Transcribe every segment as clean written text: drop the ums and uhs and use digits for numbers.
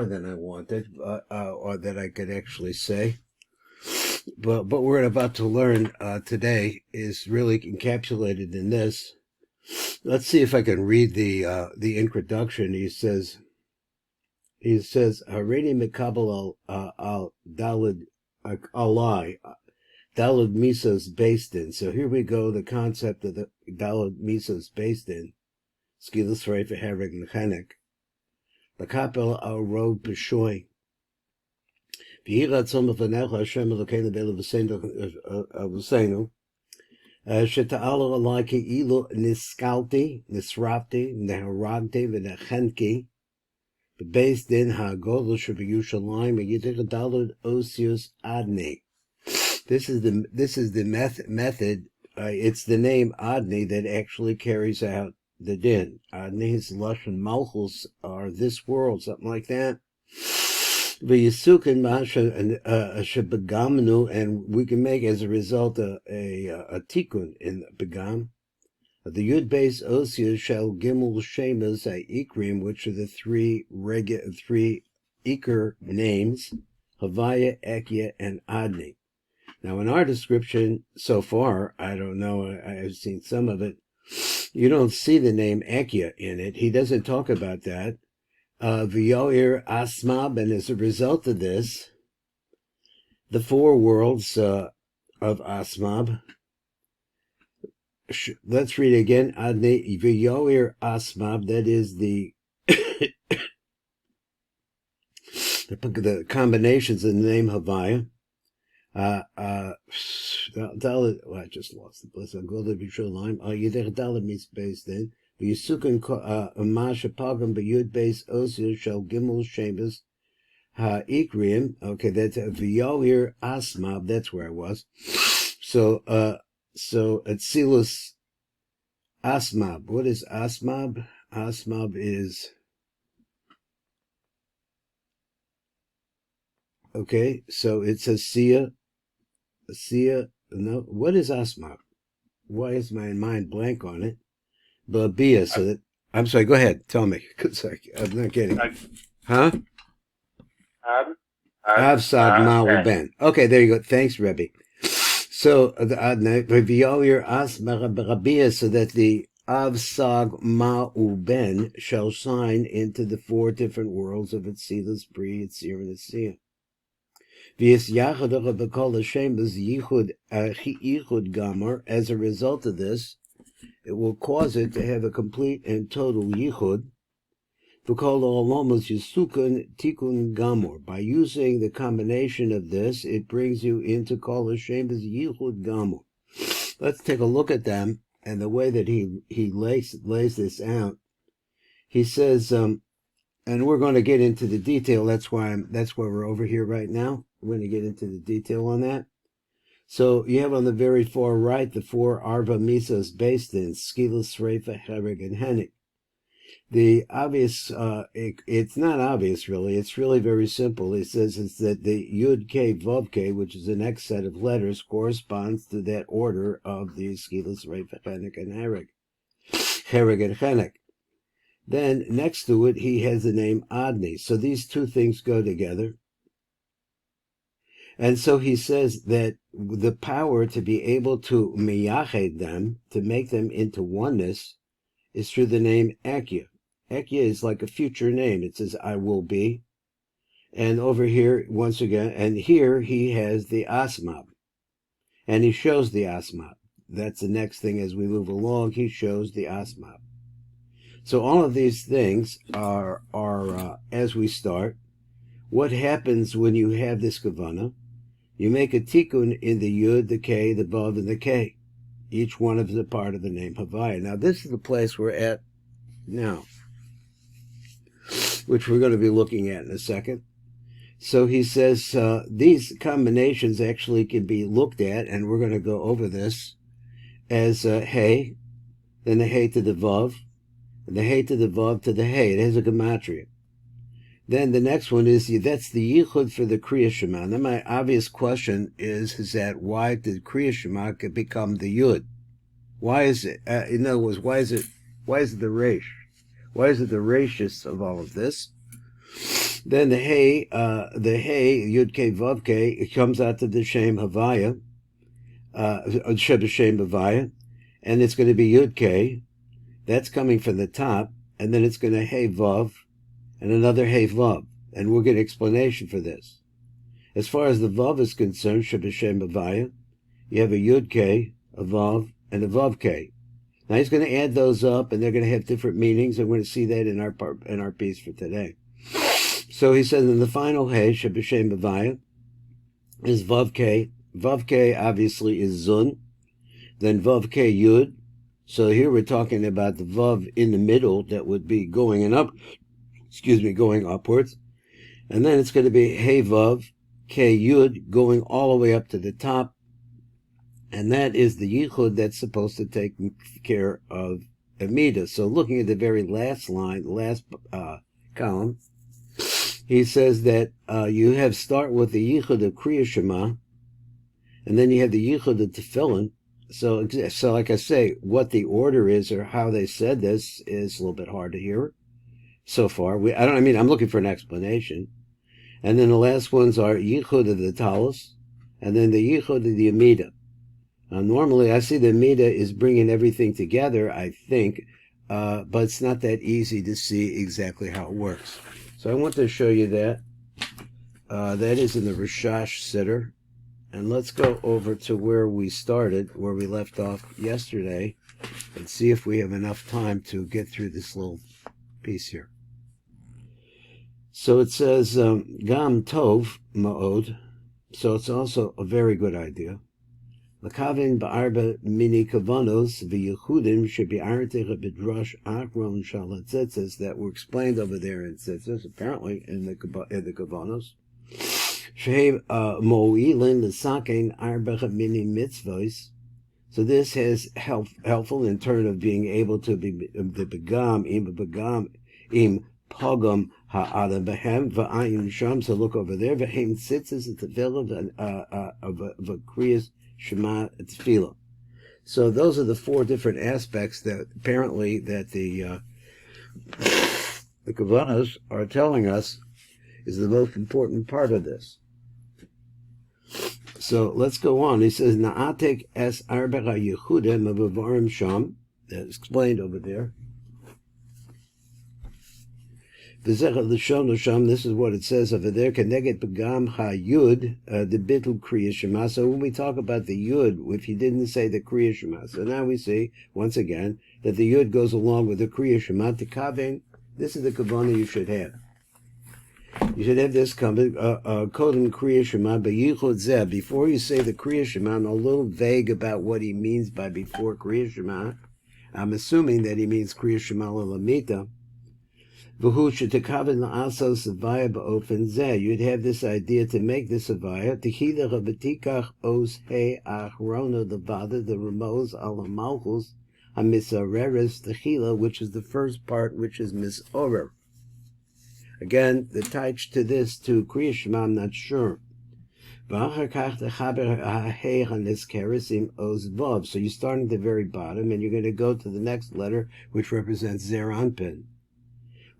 more than I wanted, or that I could actually say. But what we're about to learn today is really encapsulated in this. Let's see if I can read the introduction. He says, Haredi Mekabel al Dalid Alai Dalid Misos based in. So here we go. The concept of the Dalid Misos based in. Skilus Reifa Herrig Mechanik. The Kapel al Road Peshoy. V'yirat Somah V'necha Hashem Elokeinu B'elu V'seinu. Sheta'alo Alai Ke'ilu Niskalti, Nisrafti, Neharagti, V'nechenki. Based in Ha'godol Sheb'Yushalayim V'yitich Dalud Osius Adni. This is the method. It's the name Adni that actually carries out the din. Adni's Lashon Malchus are this world, something like that. V'yisukin Shebegamnu, and we can make as a result a tikun in the begam. The Yud Beis Osius shall Gimel Shemas Ikrim, which are the three Iker names, Havaya, Ekia, and Adni. Now, in our description so far, I don't know, I've seen some of it, you don't see the name Ekia in it. He doesn't talk about that. V'yoir Asmab, and as a result of this, the four worlds of Asmab. Let's read again. Adne V'yoir Asmab, that is the the combinations of the name Havaya. I just lost the place. I'll go to the show line. Yidech Dalet means based in. V'yisukin Masha Pagam B'yud Beis Osius Shel Gimel Shemus Ha'ikrim. Okay, that's V'yoir Asmab. That's where I was. So Atzilus Asmab. What is Asmab? Asmab is, okay, so it's a Sia, no, what is Asmab? Why is my mind blank on it? Babia, so that, I'm sorry, go ahead, tell me, because I'm not getting it. Huh? Avsag Ma'u Ben. Okay, there you go, thanks, Rebbe. So, the V'yoir Asmab Rabia, so that the Avsag Ma'u Ben shall shine into the four different worlds of Etzilus, Bri, Etzir, and Etzir. As a result of this, it will cause it to have a complete and total yichud. By using the combination of this, it brings you into Kol Hashem as yichud gamor. Let's take a look at them and the way that he lays this out. He says, and we're going to get into the detail. That's why we're over here right now. We're going to get into the detail on that. So you have on the very far right the four Arva Misos based in Skilus, Reifa, Herrig, and Hennig. The obvious, it's not obvious really, it's really very simple. It says it's that the Yud K Vav K, which is the next set of letters, corresponds to that order of the Skilus, Reifa, Hennig, and Herrig. Herrig and Hennig. Then next to it, he has the name Adni. So these two things go together. And so he says that the power to be able to miyached them, to make them into oneness, is through the name Ekia. Ekia is like a future name. It says, I will be. And over here, once again, and here he has the Asmab. And he shows the Asmab. That's the next thing as we move along. He shows the Asmab. So all of these things are as we start, what happens when you have this Kavanah? You make a tikkun in the Yud, the K, the Vav, and the K. Each one is a part of the name Havaya. Now this is the place we're at now, which we're going to be looking at in a second. So he says these combinations actually can be looked at, and we're going to go over this, as Hey, then the Hey to the Vav, and the Hey to the Vav to the Hey. It has a gematria. Then the next one is, that's the Yichud for the Kriya Shema. Now my obvious question is that why did Kriya Shema become the Yud? Why is it, in other words, why is it the Resh? Why is it the Rashist of all of this? Then the hey Yud K Vav K, it comes out to the Shem Havaya, Sheba Shem Havaya, and it's going to be Yud K. That's coming from the top, and then it's going to Hey Vav, and another Hey Vav, and we'll get an explanation for this. As far as the Vav is concerned, Sheba Shem Havaya, you have a Yud K, a Vav, and a Vav K. Now he's going to add those up, and they're going to have different meanings, and we're going to see that in our piece for today. So he says in the final Hey, Sheba Shem Havaya, is Vav K. Vav K obviously is Zun. Then Vav K Yud. So here we're talking about the Vav in the middle that would be going upwards. And then it's going to be Hey Vav K Yud going all the way up to the top. And that is the Yichud that's supposed to take care of Amida. So looking at the very last line, last column, he says that you start with the Yichud of Kriya Shema, and then you have the Yichud of Tefillin. So like I say, what the order is or how they said this is a little bit hard to hear so far. I'm looking for an explanation. And then the last ones are Yichud of the Talus, and then the Yichud of the Amida. Normally, I see the Amida is bringing everything together, I think, but it's not that easy to see exactly how it works. So I want to show you that. That is in the Rashash Siddur. And let's go over to where we started, where we left off yesterday, and see if we have enough time to get through this little piece here. So it says, Gam Tov Ma'od, so it's also a very good idea. L'kavin ba'arba mini kavanos v'yechudim shebi'artech b'drash akron shalatzitzes that were explained over there in tzitzes, apparently in the kavanos. Shehem mo'ilin l'sakein arbech mini mitzvos. So this has helpful in turn of being able to be the begam im pogam ha'adam behem v'ayin sham. So look over there. V'hem tzitzes at the tefillah of kriyas Shema Tefillah. So those are the four different aspects that apparently that the Kavanas are telling us is the most important part of this. So let's go on. He says, Na'atek es arbecha yechudem avavarim sham. That's explained over there. This is what it says over there. Keneget begam ha-yud, the bittul kriya shema. So when we talk about the yud, if you didn't say the kriya shema, so now we see, once again, that the yud goes along with the kriya shema. Tikaven, this is the kavanah you should have. You should have this coming, kodem kriya shema, beyichud zeh. Before you say the kriya shema, I'm a little vague about what he means by before kriya shema. I'm assuming that he means kriya shema l'lamita. You'd have this idea to make this avaya. The Ramos al Malchus Hamisareres Techila, which is the first part, which is Misorer. Again, the taich to this to Kriya Shema, I'm not sure. So you're starting at the very bottom, and you're going to go to the next letter, which represents Zer Anpin.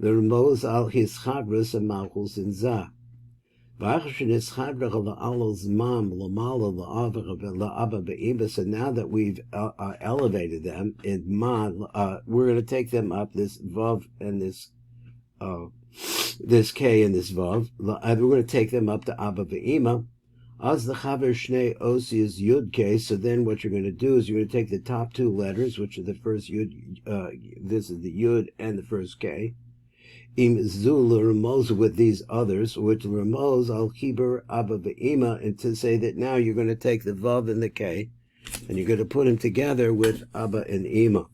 The Ramos al his chadras and malchus in zah. So now that we've elevated them in ma, we're going to take them up, this vav and this k and this vav. We're going to take them up to abba ve'ima. As the chaver shnei osi is yud k. So then what you're going to do is you're going to take the top two letters, which are the first yud. This is the yud and the first k. Im zul ramos with these others, which ramos al chiber abba ve'ima, and to say that now you're going to take the vav and the k, and you're going to put them together with abba and ima.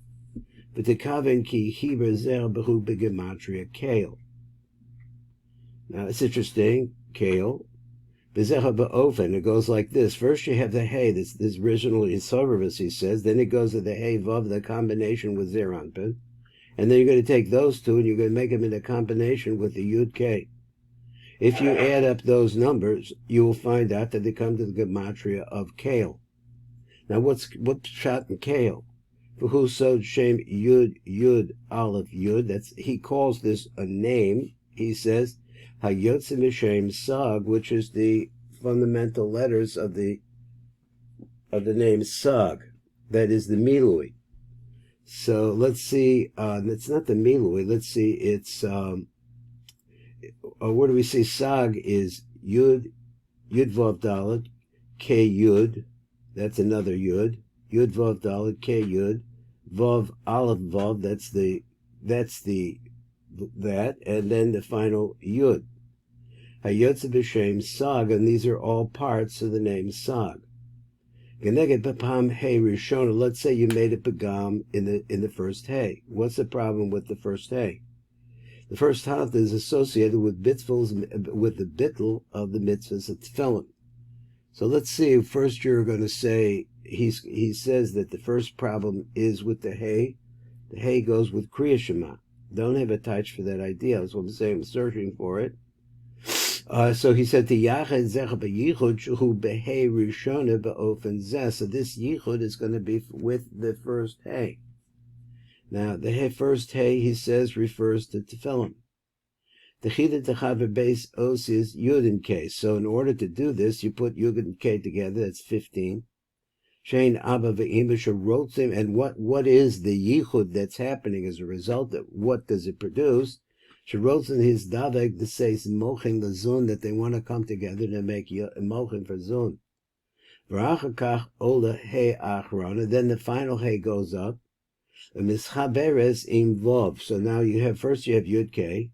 But the kaven ki chiber zer behu begematria kale. Now it's interesting, kale. Bezecha be'ofen, it goes like this. First you have the hey, this originally in Soverbus, he says. Then it goes to the hey vav, the combination with zer anpin. And then you're going to take those two and you're going to make them in a combination with the Yud K. If you add up those numbers, you will find out that they come to the gematria of Kale. Now what's shot in Kale? For who sowed Shem Yud Aleph Yud? He calls this a name. He says, Hayotze B'Shem Sag, which is the fundamental letters of the name Sag, that is the Milui. So let's see, it's not the Milui, let's see, it's, where do we see Sag is Yud Vav Dalet, K Yud, that's another Yud, Yud Vav Dalet, K Yud, Vav Aleph Vav, that, and then the final Yud. Hayotze B'Shem Sag, and these are all parts of the name Sag. Geneged B'Pam Hey Rishona, let's say you made a Pagam in the first Hey. What's the problem with the first Hey? The first half is associated with the bittul of the mitzvahs of tefillin. So let's see, first you're going to say, he says that the first problem is with the Hey. The Hey goes with Kriya Shema. Don't have a touch for that idea. That's what I'm saying, I'm searching for it. So he said, "Tiyached zech b'yichud shu behei rishona be'ofen zeh." So this yichud is going to be with the first hey. Now the first hey, he says, refers to tefillin. The chida techaver base os is yud and k. So in order to do this, you put yud and k together. That's 15. Shein abba ve'imah sherotzim. And what is the yichud that's happening as a result of what does it produce? She wrote in his davek that says mochin the zun, that they want to come together to make mochin for zun. V'achakach ola hey achrona. Then the final hey goes up. Mischaberes im vov. So now you have yud k,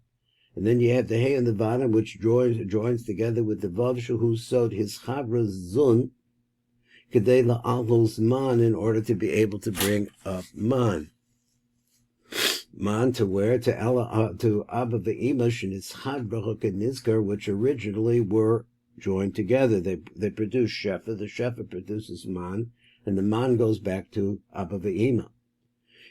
and then you have the hey on the bottom, which joins together with the vav shehu sod his chavra zun kedei la'alus man, in order to be able to bring up man. Man to where? To Abba Ve'ima Shenitzchad Brachok and Nizkar, which originally were joined together. They produce Shefa. The Shefa produces Man, and the Man goes back to Abba Ve'ima.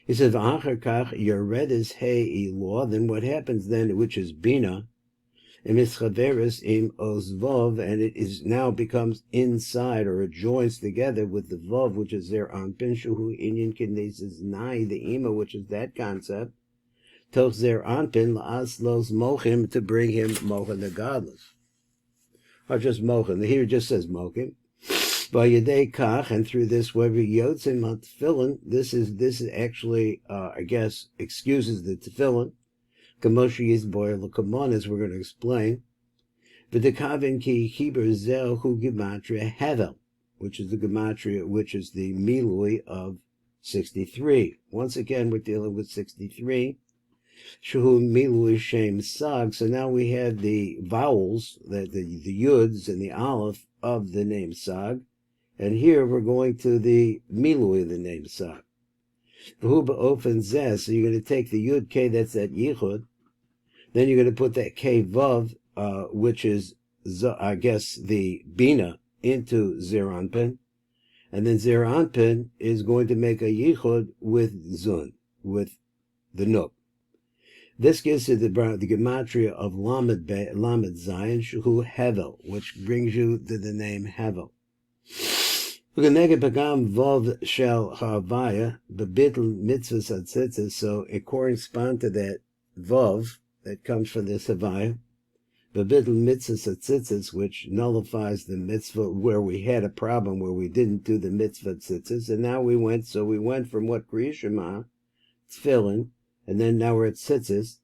He says, V'achar kach Yered is Hey Elor. Then what happens then, which is Bina, and Mischaveres im Ozvov, and it is now becomes inside, or it joins together with the Vov, which is there on Pinshuhu Inyan Kinesis Nai, the Ima, which is that concept. Toch zer anpin la'as los mochim, to bring him mochin the godless. Or just mochin. Here it just says mochin. Vayedei kach, and through this way, yotzim tefillin. This is actually, I guess, excuses the tefillin. Kamoshi yizboy l'kamon, as we're going to explain. V'dekavin ki hiber zel hu gematria hevel, which is the gematria, which is the milui of 63. Once again, we're dealing with 63. Shu milui shem sag. So now we have the vowels, the yuds and the aleph of the name sag, and here we're going to the milui of the name sag. V'hu ba'ofen zeh. So you're going to take the yud k, that's that yichud. Then you're going to put that k vav, which is, I guess, the bina, into zeranpin, and then zeranpin is going to make a yichud with zun, with the nuk. This gives you the gematria of lamed zayin shu hevel, which brings you to the name hevel. So it corresponds to that vav that comes from this havaya, bebitl mitzvahs atzitzis, which nullifies the mitzvah where we had a problem where we didn't do the mitzvah tzitzis, and now we went from what Kriya Shema, tefillin, and then now we're at tzitzis.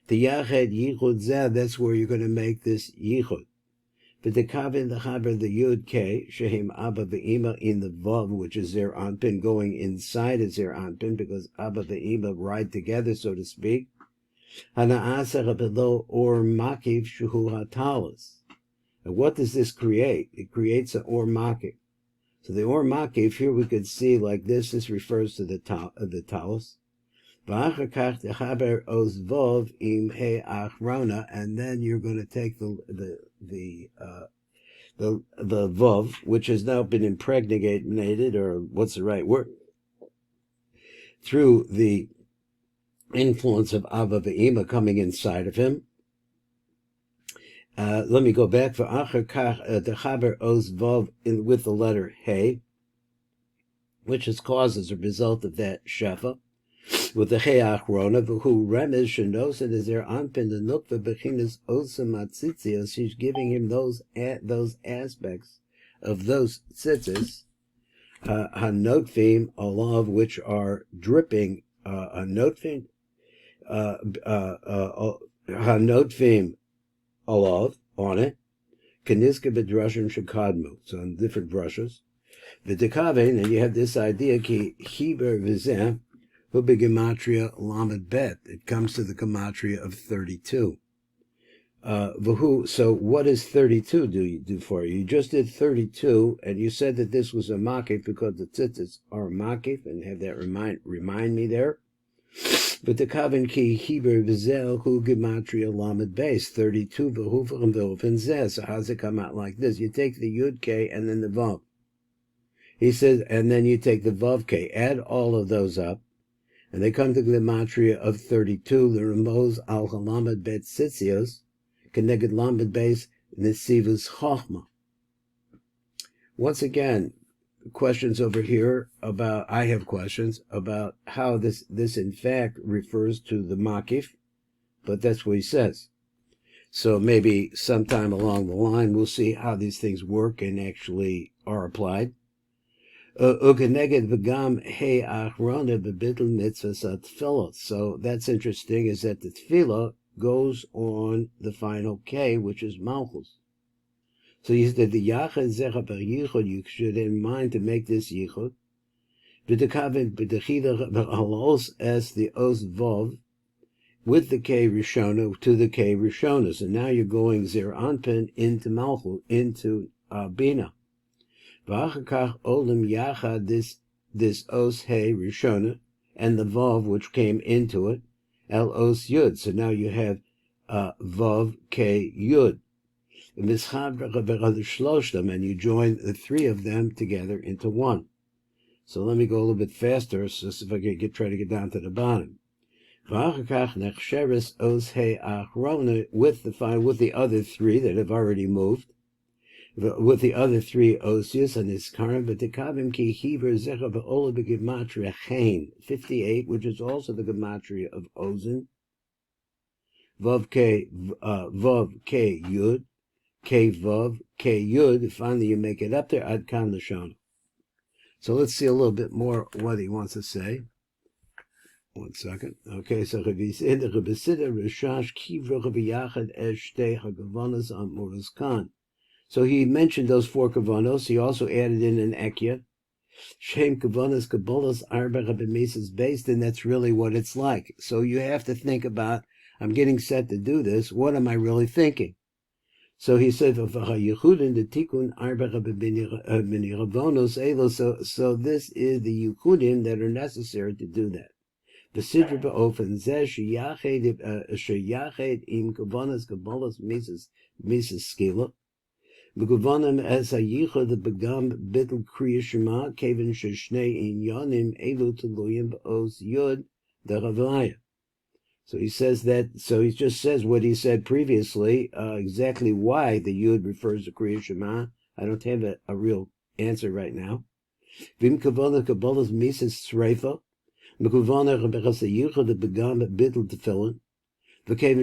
The yached yichud zeh, that's where you're going to make this yichud. But the kavin, the chaber, the yud k, shehim abba ve'ima, in the vav, which is their anpin, going inside is their anpin, because abba ve'ima ride together, so to speak. Hana'asach below or makiv shuhu hatalas. And what does this create? It creates an or makiv. So the or makiv, here we could see like this. This refers to the talis. And then you're going to take the vav, which has now been impregnated, or what's the right word, through the influence of Abba Ve'ima coming inside of him. Let me go back for the chaber oz vav with the letter hey, which is caused as a result of that shefa. with the Heachrona, who remes shenosin is there anpin the nukva bechinas osam atzitzios. She's giving him those aspects of those tzitzis, hanotfim, all of which are dripping, hanotfim, hanotfim, olav on it, kaniska bedrashim shekadmu. So on different brushes, v'dekaven, and you have this idea ki hiber v'zeh. Gematria Lamed Bet. It comes to the gematria of 32. So what does 32 do for you? You just did 32, and you said that this was a makif because the tzitzis are makif, and have that remind me there. But the kaven ki hiber v'zel hu gematria Lamed Beis 32 v'hu v'chen zeh. So how's it come out like this? You take the yud k and then the vav. He says, and then you take the vav k. Add all of those up. And they come to the gematria of 32, the Ramos al Lamed Bet Tzitzios, Keneged Lamed Beis Nesivus Chochma. Once again, questions over here about, I have questions about how this in fact refers to the Makif, but that's what he says. So maybe sometime along the line we'll see how these things work and actually are applied. So that's interesting, is that the tefillah goes on the final K, which is Malchus. So you said the Yachad Zecha per Yichud, you should in mind to make this Yichud. As the Os Vov, with the K Rishona to the K Rishona. So now you're going Zer Anpin into Malchus, into Bina. V'achakach olim yachad this os hey rishona and the vav which came into it el os yud. So now you have vav k yud. And you join the three of them together into one. So let me go a little bit faster, so if I can try to get down to the bottom. V'achakach nechsheres os hey achrona with the other three that have already moved. With the other three osius and his current, but the kavim ki heber zecha be'ola begematria chain 58, which is also the gematria of Ozen. Vav k yud, k vav k yud. Finally, you make it up there ad kan lashon. So let's see a little bit more what he wants to say. 1 second. Okay, so in the Rashash kivrocha b'yachad eshtei hagavanas amuras kan. So he mentioned those 4 kavanos. He also added in an ekya. Shem kavanos kabolas arba b'misas based, and that's really what it's like. So you have to think about, I'm getting set to do this. What am I really thinking? So he said, so this is the yichudim that are necessary to do that. The sidra be'ofen zeh sheyached im kavanos kabolas misas skila. Beguvanim as a yichud the begam bittul kriya shema kevin sheshnei inyanim elu teluyim b'os yud the ravaya. So he says that. So he just says what he said previously. Exactly why the yud refers to kriya shema, I don't have a real answer right now. Vim kavana kabbalas misas sreifa. Beguvana rebechas a yichud the begam bittul tefillin. Telling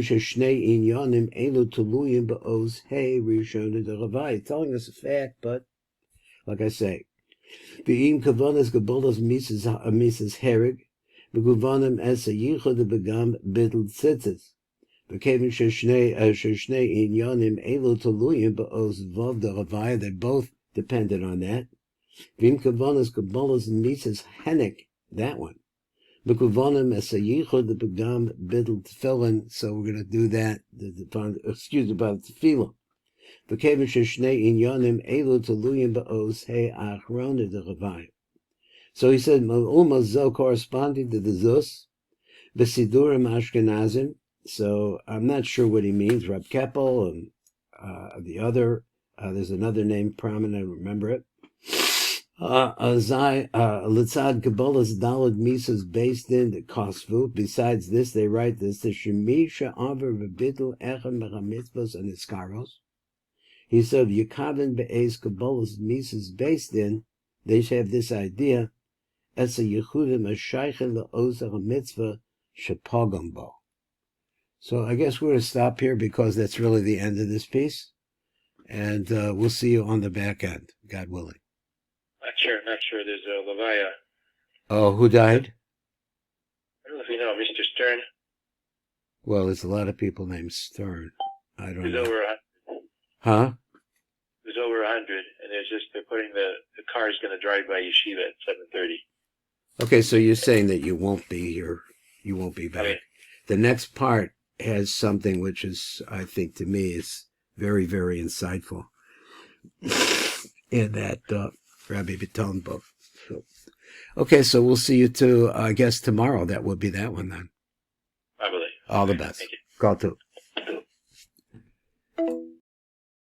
us a fact, but like I say, V'im kavanas gabolas misas herig, v'guvanim es a yichud begam bittul tzitzis. V'kevin sheshnei inyanim elu teluyim ba'os vav deravaya. They both depended on that. V'im kavanas gabolas misas henik, that one. B'kuvanim es a yichud the begam bittul tefillin. So we're going to do that. Excuse me, about tefillah. V'kevin sheshnei inyanim elu teluyim ba'os hey achrona deravaya. So he said, Umazo corresponding to the Zus, Besidurim Ashkenazim. So I'm not sure what he means. Rab Keppel and the other, there's another name prominent, I don't remember it. Litzad Kabbalah's Dalad Misas based in the Kosvu. Besides this, they write this, the Shemisha Aver V'Bitl Echem B'Chamitzvos and Iskaros. He said, Yekavin Be'ez Kabbalah's Misas based in, they have this idea, es a yichudim ashaychen le'ozer mitzvah shepogam bo. So I guess we're going to stop here because that's really the end of this piece. And we'll see you on the back end, God willing. Not sure. There's a Levaya. Oh, who died? I don't know if you know Mr. Stern. Well, there's a lot of people named Stern. I don't There's know. over 100. Huh? There's over 100, and they're putting the car is going to drive by Yeshiva at 7:30. Okay, so you're saying that you won't be here. You won't be back. I mean, The next part has something which is, I think, to me, is very, very insightful in that Rabbi Biton book. So, okay, so we'll see you too, I guess, tomorrow. That would be that one then. I believe. All the best. Thank you. Call to.